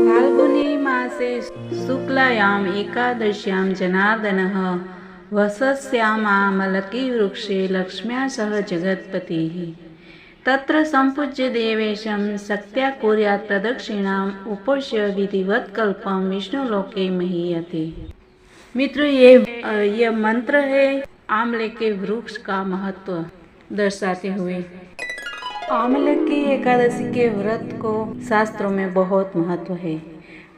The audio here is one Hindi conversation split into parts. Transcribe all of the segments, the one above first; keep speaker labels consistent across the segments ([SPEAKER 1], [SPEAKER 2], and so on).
[SPEAKER 1] फाल्गुनी मासे शुक्लायाम एकादश्यां जनार्दनः वसस्यामामलकीवृक्षे लक्ष्म्या सह जगत्पतिः। तत्र संपूज्य देवेशं शक्त्या कुर्यात् प्रदक्षिणाम् उपोष्य विधिवत कल्पम विष्णुलोके महीयते। मित्रों, ये मंत्र है आंवले के वृक्ष का महत्व दर्शाते हुए। आंवले की एकादशी के व्रत को शास्त्रों में बहुत महत्व है।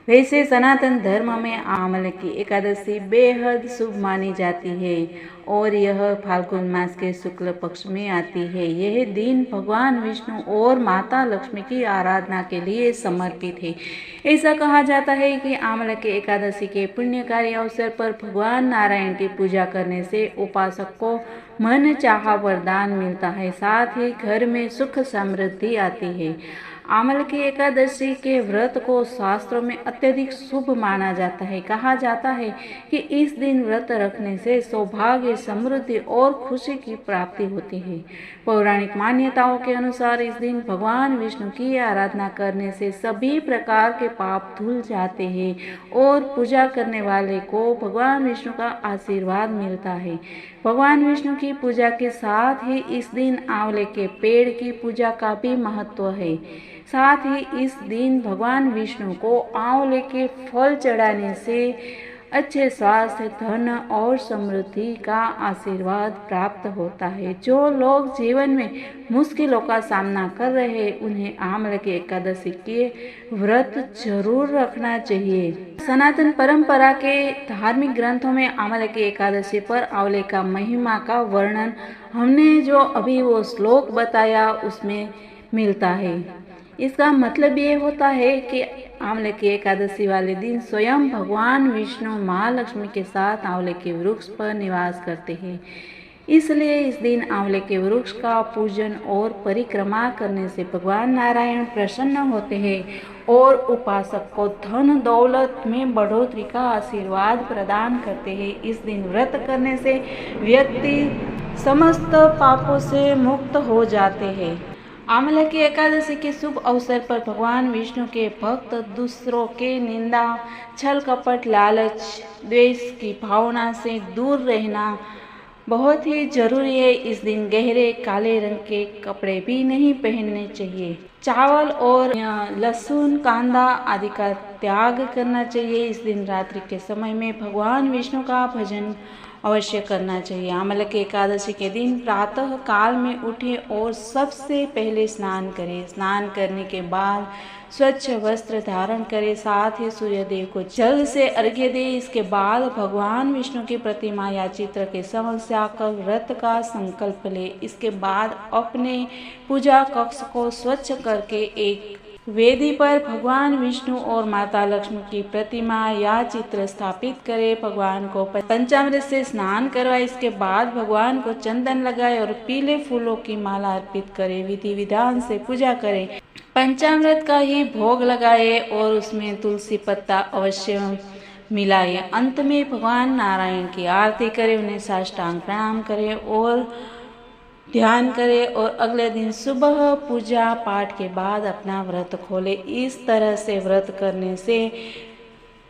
[SPEAKER 1] वैसे सनातन धर्म में आंवले की एकादशी बेहद शुभ मानी जाती है और यह फाल्गुन मास के शुक्ल पक्ष में आती है। यह दिन भगवान विष्णु और माता लक्ष्मी की आराधना के लिए समर्पित है। ऐसा कहा जाता है कि आंवले की एकादशी के पुण्यकारी अवसर पर भगवान नारायण की पूजा करने से उपासक को मन चाहा वरदान मिलता है, साथ ही घर में सुख समृद्धि आती है। आंवले की एकादशी के व्रत को शास्त्रों में अत्यधिक शुभ माना जाता है। कहा जाता है कि इस दिन व्रत रखने से सौभाग्य, समृद्धि और खुशी की प्राप्ति होती है। पौराणिक मान्यताओं के अनुसार इस दिन भगवान विष्णु की आराधना करने से सभी प्रकार के पाप धुल जाते हैं और पूजा करने वाले को भगवान विष्णु का आशीर्वाद मिलता है। भगवान विष्णु की पूजा के साथ ही इस दिन आंवले के पेड़ की पूजा का भी महत्व है। साथ ही इस दिन भगवान विष्णु को आंवले के फल चढ़ाने से अच्छे स्वास्थ्य, धन और समृद्धि का आशीर्वाद प्राप्त होता है। जो लोग जीवन में मुश्किलों का सामना कर रहे हैं, उन्हें आंवले की एकादशी के व्रत जरूर रखना चाहिए। सनातन परंपरा के धार्मिक ग्रंथों में आंवले की एकादशी पर आंवले का महिमा का वर्णन हमने जो अभी वो श्लोक बताया उसमें मिलता है। इसका मतलब ये होता है कि आंवले की एकादशी वाले दिन स्वयं भगवान विष्णु माँ लक्ष्मी के साथ आंवले के वृक्ष पर निवास करते हैं। इसलिए इस दिन आंवले के वृक्ष का पूजन और परिक्रमा करने से भगवान नारायण प्रसन्न होते हैं और उपासक को धन दौलत में बढ़ोतरी का आशीर्वाद प्रदान करते हैं। इस दिन व्रत करने से व्यक्ति समस्त पापों से मुक्त हो जाते हैं। आंवले की एकादशी के शुभ अवसर पर भगवान विष्णु के भक्त दूसरों के निंदा, छल कपट, लालच, द्वेष की भावना से दूर रहना बहुत ही जरूरी है। इस दिन गहरे काले रंग के कपड़े भी नहीं पहनने चाहिए। चावल और लहसुन, कांदा आदि का त्याग करना चाहिए। इस दिन रात्रि के समय में भगवान विष्णु का भजन अवश्य करना चाहिए। आंवले की एकादशी के दिन प्रातः काल में उठें और सबसे पहले स्नान करें। स्नान करने के बाद स्वच्छ वस्त्र धारण करें, साथ ही सूर्यदेव को जल से अर्घ्य दें। इसके बाद भगवान विष्णु की प्रतिमा या चित्र के समक्ष आकर व्रत का संकल्प लें। इसके बाद अपने पूजा कक्ष को स्वच्छ करके एक वेदी पर भगवान विष्णु और माता लक्ष्मी की प्रतिमा या चित्र स्थापित करें। भगवान को पंचामृत से स्नान करवाएं। इसके बाद भगवान को चंदन लगाए और पीले फूलों की माला अर्पित करें। विधि विधान से पूजा करें। पंचामृत का ही भोग लगाए और उसमें तुलसी पत्ता अवश्य मिलाए। अंत में भगवान नारायण की आरती करें, उन्हें साष्टांग प्रणाम करें और ध्यान करें और अगले दिन सुबह पूजा पाठ के बाद अपना व्रत खोले। इस तरह से व्रत करने से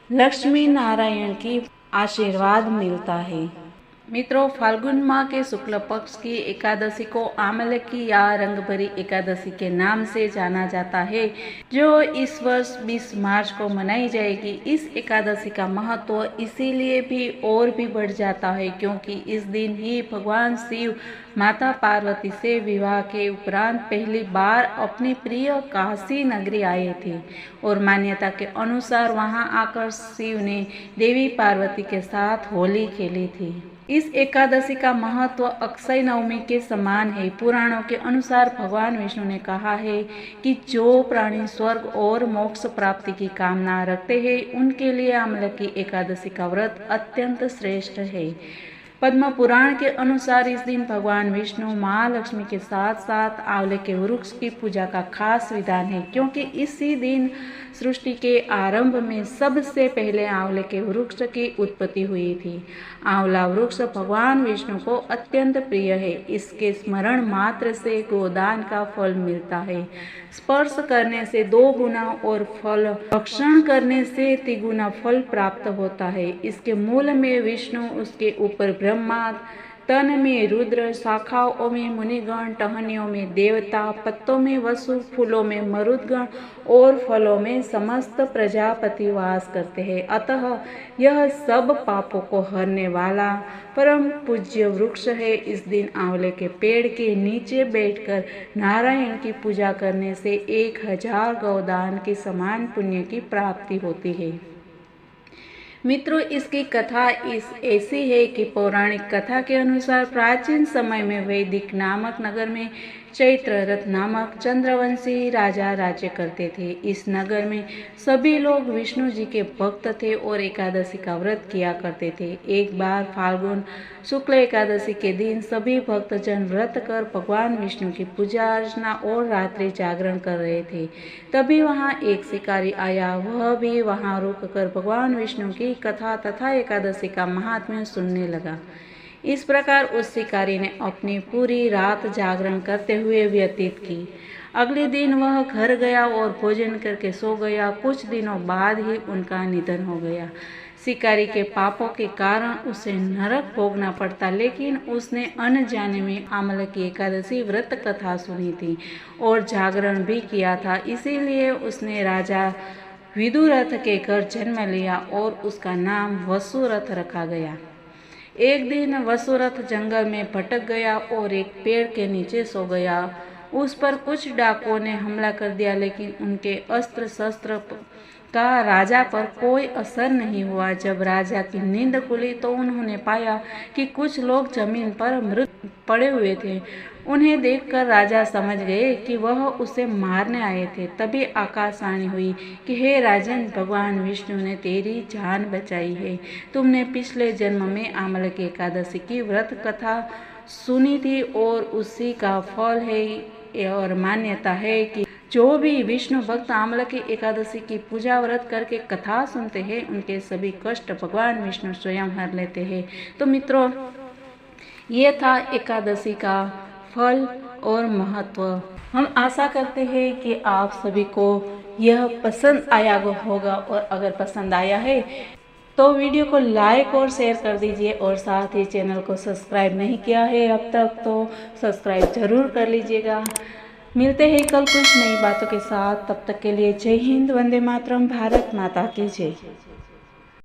[SPEAKER 1] लक्ष्मी नारायण की आशीर्वाद मिलता है। मित्रों, फाल्गुन माह के शुक्ल पक्ष की एकादशी को आंवले की या रंगभरी एकादशी के नाम से जाना जाता है, जो इस वर्ष 20 मार्च को मनाई जाएगी। इस एकादशी का महत्व इसीलिए भी और भी बढ़ जाता है क्योंकि इस दिन ही भगवान शिव माता पार्वती से विवाह के उपरांत पहली बार अपनी प्रिय काशी नगरी आए थे और मान्यता के अनुसार वहां आकर शिव ने देवी पार्वती के साथ होली खेली थी। इस एकादशी का महत्व अक्षय नवमी के समान है। पुराणों के अनुसार भगवान विष्णु ने कहा है कि जो प्राणी स्वर्ग और मोक्ष प्राप्ति की कामना रखते हैं, उनके लिए आंवले की एकादशी का व्रत अत्यंत श्रेष्ठ है। पद्म पुराण के अनुसार इस दिन भगवान विष्णु महालक्ष्मी के साथ साथ आंवले के वृक्ष की पूजा का खास विधान है, क्योंकि इसी दिन सृष्टि के आरंभ में सबसे पहले आंवले के वृक्ष की उत्पत्ति हुई थी। आंवला वृक्ष भगवान विष्णु को अत्यंत प्रिय है। इसके स्मरण मात्र से गोदान का फल मिलता है। स्पर्श करने से 2 गुना और फल भक्षण करने से 3 गुना फल प्राप्त होता है। इसके मूल में विष्णु, उसके ऊपर ब्रह्मा, तन में रुद्र, शाखाओं में मुनिगण, टहनियों में देवता, पत्तों में वसु, फूलों में मरुदगण और फलों में समस्त प्रजापति वास करते हैं। अतः यह सब पापों को हरने वाला परम पूज्य वृक्ष है। इस दिन आंवले के पेड़ के नीचे बैठकर नारायण की पूजा करने से 1000 गौदान के समान पुण्य की प्राप्ति होती है। मित्रों, इसकी कथा ऐसी है कि पौराणिक कथा के अनुसार प्राचीन समय में वैदिक नामक नगर में चैत्ररथ नामक चंद्रवंशी राजा राज्य करते थे। इस नगर में सभी लोग विष्णु जी के भक्त थे और एकादशी का व्रत किया करते थे। एक बार फाल्गुन शुक्ल एकादशी के दिन सभी भक्तजन व्रत कर भगवान विष्णु की पूजा अर्चना और रात्रि जागरण कर रहे थे। तभी वहां एक शिकारी आया। वह भी वहां रुककर भगवान विष्णु की कथा तथा एकादशी का महात्म्य सुनने लगा। इस प्रकार उस शिकारी ने अपनी पूरी रात जागरण करते हुए व्यतीत की। अगले दिन वह घर गया और भोजन करके सो गया। कुछ दिनों बाद ही उनका निधन हो गया। शिकारी के पापों के कारण उसे नरक भोगना पड़ता, लेकिन उसने अनजाने में आंवले की एकादशी व्रत कथा सुनी थी और जागरण भी किया था। इसीलिए उसने राजा विदुरथ के घर जन्म लिया और उसका नाम वसुरथ रखा गया। एक दिन वसुरथ जंगल में भटक गया और एक पेड़ के नीचे सो गया। उस पर कुछ डाकुओं ने हमला कर दिया, लेकिन उनके अस्त्र शस्त्र का राजा पर कोई असर नहीं हुआ। जब राजा की नींद खुली तो उन्होंने पाया कि कुछ लोग जमीन पर मृत पड़े हुए थे। उन्हें देखकर राजा समझ गए कि वह उसे मारने आए थे। तभी आकाशवाणी हुई कि हे राजन, भगवान विष्णु ने तेरी जान बचाई है। तुमने पिछले जन्म में आंवले की एकादशी की व्रत कथा सुनी थी और उसी का फल है। और मान्यता है कि जो भी विष्णु भक्त आंवले की एकादशी की पूजा व्रत करके कथा सुनते हैं, उनके सभी कष्ट भगवान विष्णु स्वयं हर लेते हैं। तो मित्रों, ये था एकादशी का फल और महत्व। हम आशा करते हैं कि आप सभी को यह पसंद आया होगा, और अगर पसंद आया है तो वीडियो को लाइक और शेयर कर दीजिए, और साथ ही चैनल को सब्सक्राइब नहीं किया है अब तक तो सब्सक्राइब जरूर कर लीजिएगा। मिलते हैं कल कुछ नई बातों के साथ। तब तक के लिए जय हिंद, वंदे मातरम, भारत माता की जय।